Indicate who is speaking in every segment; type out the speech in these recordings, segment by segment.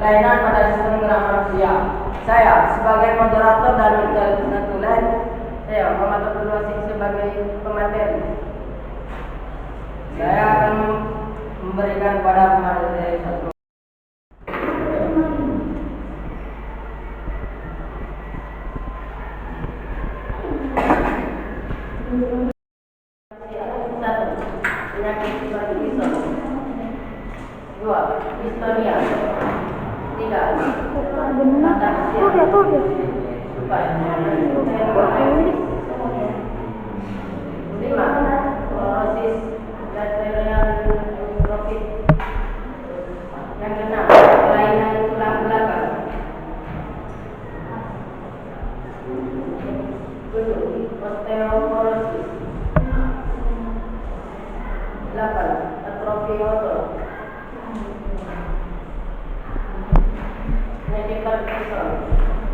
Speaker 1: kelainan pada sistem gerak manusia. Saya sebagai moderator dan tulen, saya Muhammad Abdul Wasik sebagai pemateri. Saya akan memberikan kepada pemateri satu. Penyakit Parkinson. 2. Dystonia. 3. Ataxia. 5. Sclerosis lateral amyotrophic. Yang keenam, kelainan tulang belakang. 7. Osteoporosis. 8. Atrofi otot. Penyakit Parkinson.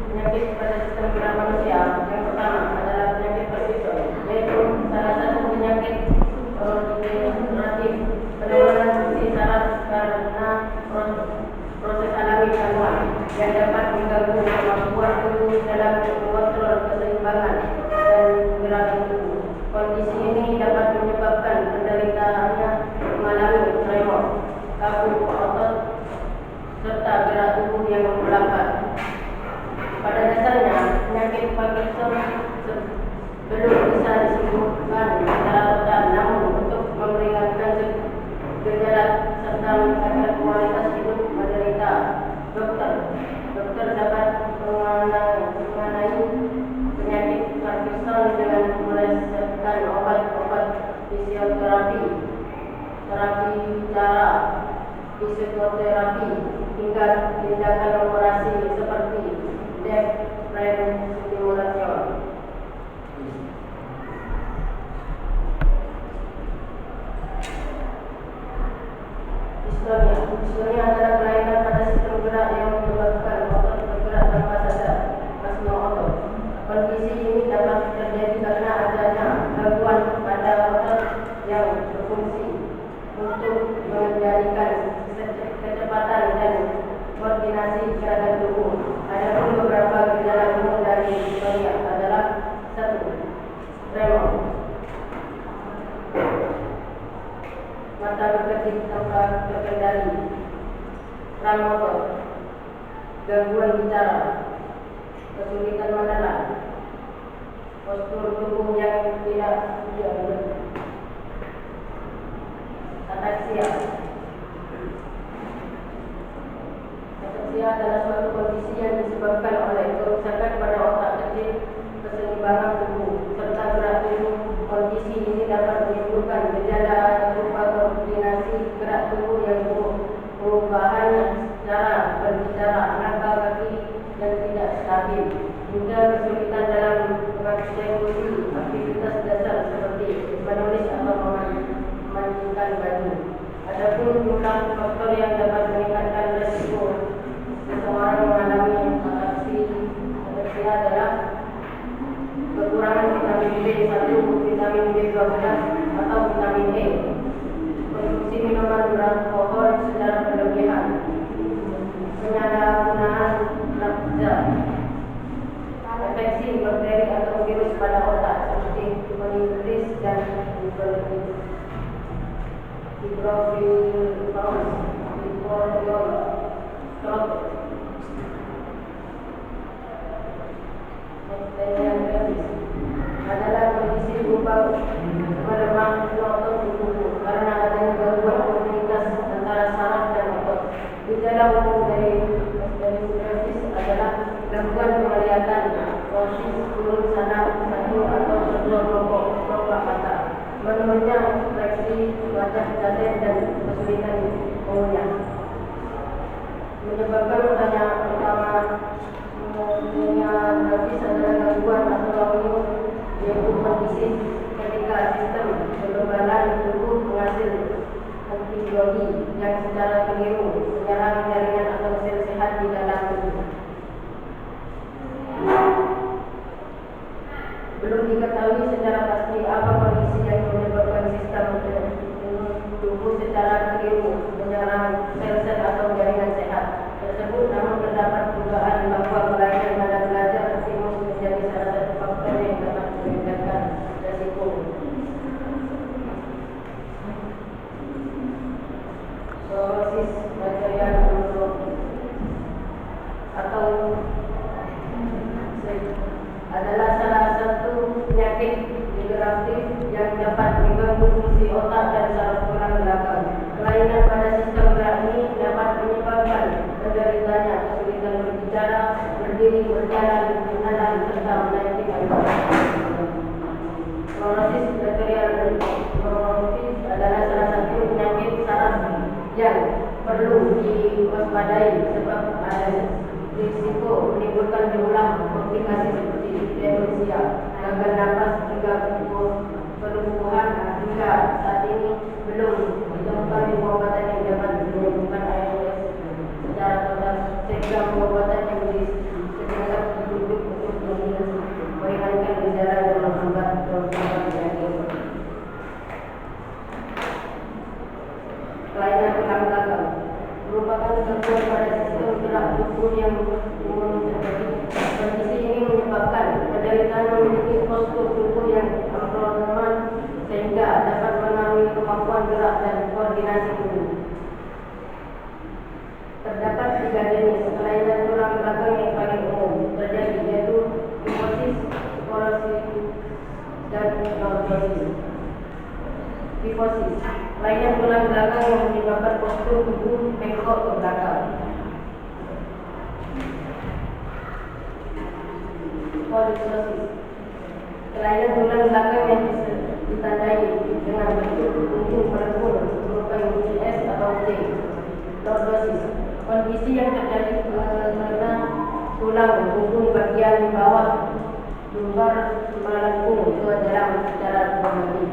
Speaker 1: Penyakit pada sistem gerak manusia. Yang pertama adalah penyakit Parkinson, yaitu salah satu penyakit neurodegeneratif penurunan fungsi saraf karena proses alami gangguan yang dapat mengganggu kemampuan tubuh dalam mengontrol keseimbangan dan gerakan tubuh. Kondisi ini dapat menyebabkan penderitaannya mengalami tremor, kaku otot, serta gerak tubuh yang melambat. Pada dasarnya, penyakit Parkinson belum bisa disembuhkan secara total, namun untuk memperingatkan gejala serta meningkatkan kualitas hidup penderita, dokter dapat mengenai penyakit Parkinson dengan meresepkan obat-obat fisioterapi, terapi bicara, psikoterapi, hingga tindakan operasi seperti deep brain stimulation. Dystonia adalah kelainan pada sistem gerak yang menyebabkan otot bergerak tanpa sadar, spasme otot. Kondisi ini dapat terjadi karena adanya gangguan pada otot yang berfungsi untuk mengendalikan kecepatan dan koordinasi gerakan tubuh. Adapun beberapa gejala umum dari dystonia adalah 1. Tremor, mata berkedip tanpa terkendali, ram otot, gangguan bicara, kesulitan menelan, postur tubuh yang tidak stabil, ataxia. Ataxia adalah suatu kondisi yang disebabkan oleh kerusakan pada otak kecil, keseimbangan tubuh, serta gerak tubuh. Kondisi ini dapat menimbulkan gejala berupa koordinasi gerak tubuh yang buruk, perubahan cara berbicara, langkah kaki yang tidak stabil, hingga kesulitan dalam mengeksekusi aktivitas dasar seperti menulis atau memandikan baju. Adapun jumlah faktor yang dapat meningkatkan risiko seseorang mengalami ataxia adalah kekurangan vitamin B1, vitamin B12 atau vitamin E, konsumsi minuman beralkohol secara berlebihan, penyalahgunaan narkoba, infeksi bakteri atau virus pada otak seperti meningitis dan adalah kondisi berupa melemah otot tubuh karena adanya gangguan komunitas antara saraf dan otot. Gejala umum dari osteoartritis adalah gangguan penglihatan, rosis, turun saraf satu atau kedua kelopak mata, menurunnya ekspresi wajah cacat dan kesulitan mengunyah. Menyebabkan utama grafis adalah gangguan autoimun, yaitu kondisi ketika sistem kekebalan tubuh menghasil antibodi yang secara keliru menyerang jaringan atau sel sehat di dalam tubuh. Belum diketahui secara pasti apa kondisi yang menyebabkan sistem tubuh secara keliru menyerang sel-sel atau jaringan sehat tersebut. hiperaktif yang dapat mengganggu fungsi otak dan saraf tulang belakang. Kelainan pada sistem gerak ini dapat menyebabkan penderitanya kesulitan berbicara, berdiri, berjalan, berjalan, serta menaiki tangga. Klorosis bakterial neurofis adalah salah satu penyakit saraf yang perlu diwaspadai sebab ada risiko menimbulkan berulang komplikasi seperti demensia, gagal napas, hingga kelumpuhan. Hingga saat ini belum ditemukan pengobatan yang dapat menyembuhkan ALS secara total, sehingga pengobatan yang disediakan penduduk untuk meringankan gejala dan menghambat perkembangan penyakit. Kelainan tulang belakang merupakan gangguan pada sistem gerak tubuh yang umum terjadi. Kondisi ini menyebabkan penderita memiliki postur tubuh yang abnormal sehingga dapat mengaruhi kemampuan gerak dan koordinasi tubuh. Terdapat 3 jenis kelainan tulang belakang yang paling umum terjadi, yaitu kifosis, sporosis, dan lordosis. Kifosis, kelainan tulang belakang yang menyebabkan postur tubuh bengkok ke belakang. Spondylosis, kelainan tulang belakang yang ditandai dengan bentuk punggung melengkung berupa UCS atau T. Lordosis, kondisi yang terjadi karena tulang punggung bagian bawah lumbar melengkung ke dalam secara berbagi.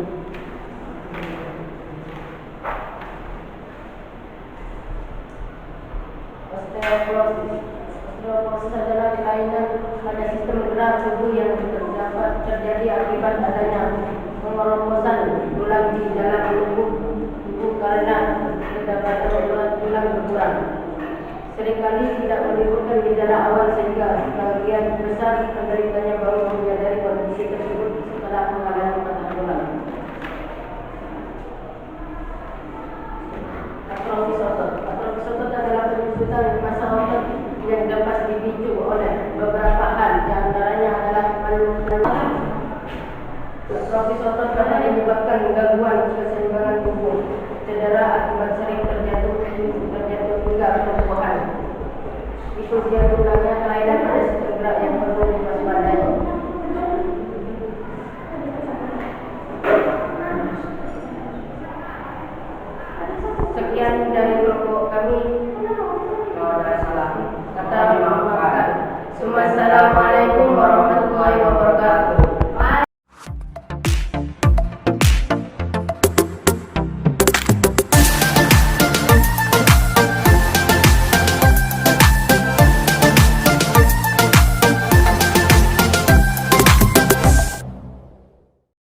Speaker 1: Osteoporosis, osteoporosis adalah kelainan pada sistem gerak tubuh yang dapat terjadi akibat adanya pengeroposan tulang di dalam tubuh karena kedapatan tulang berkurang. Seringkali tidak menimbulkan gejala awal sehingga sebagian besar penderitanya baru menyadari kondisi tersebut setelah mengalami patah tulang. Atrofis otot. Atrofis otot adalah penyusutan massa otot yang dapat dipicu oleh beberapa hal, di antaranya adalah malnutrisi. Atrofis otot dapat menyebabkan gangguan keseimbangan tubuh, cedera akibat sering terjatuh hingga kelumpuhan. Itu dia tulangnya kelainan pada sistem gerak yang perlu